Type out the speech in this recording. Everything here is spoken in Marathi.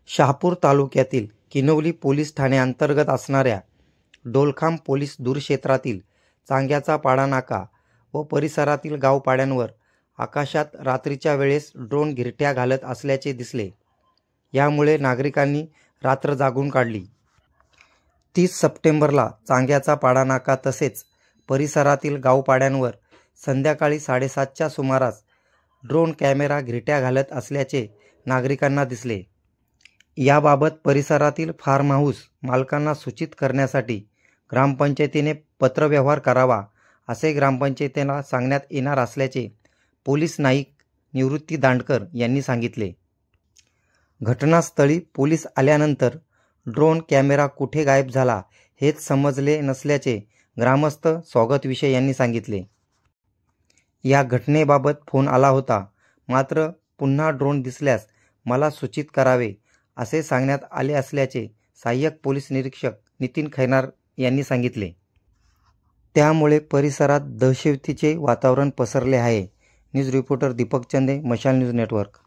शहापूर तालुक्यातील किनवली पोलीस ठाण्याअंतर्गत असणाऱ्या डोलखाम पोलीस दूरक्षेत्रातील चांग्याचा पाडा नाका व परिसरातील गावपाड्यांवर आकाशात रात्रीच्या वेळेस ड्रोन घिरट्या घालत असल्याचे दिसले. यामुळे नागरिकांनी रात्र जागून काढली. 30 सप्टेंबरला चांग्याचा पाडा नाका तसेच परिसरातील गावपाड्यांवर संध्याकाळी 7:30च्या सुमारास ड्रोन कॅमेरा घिरट्या घालत असल्याचे नागरिकांना दिसले. याबाबत परिसरातील फार्म हाऊस मालकांना सूचित करण्यासाठी ग्रामपंचायतीने पत्रव्यवहार करावा असे ग्रामपंचायतीला सांगण्यात येणार असल्याचे पोलीस नाईक निवृत्ती दांडकर यांनी सांगितले. घटनास्थळी पोलीस आल्यानंतर ड्रोन कॅमेरा कुठे गायब झाला हेच समजले नसल्याचे ग्रामस्थ स्वागत विषय यांनी सांगितले. या घटनेबाबत फोन आला होता, मात्र पुन्हा ड्रोन दिसल्यास मला सूचित करावे असे सांगण्यात आले असल्याचे सहाय्यक पोलीस निरीक्षक नितीन खैनार यांनी सांगितले. त्यामुळे परिसरात दहशतीचे वातावरण पसरले आहे. न्यूज रिपोर्टर दीपक चंदे, मशाल न्यूज नेटवर्क.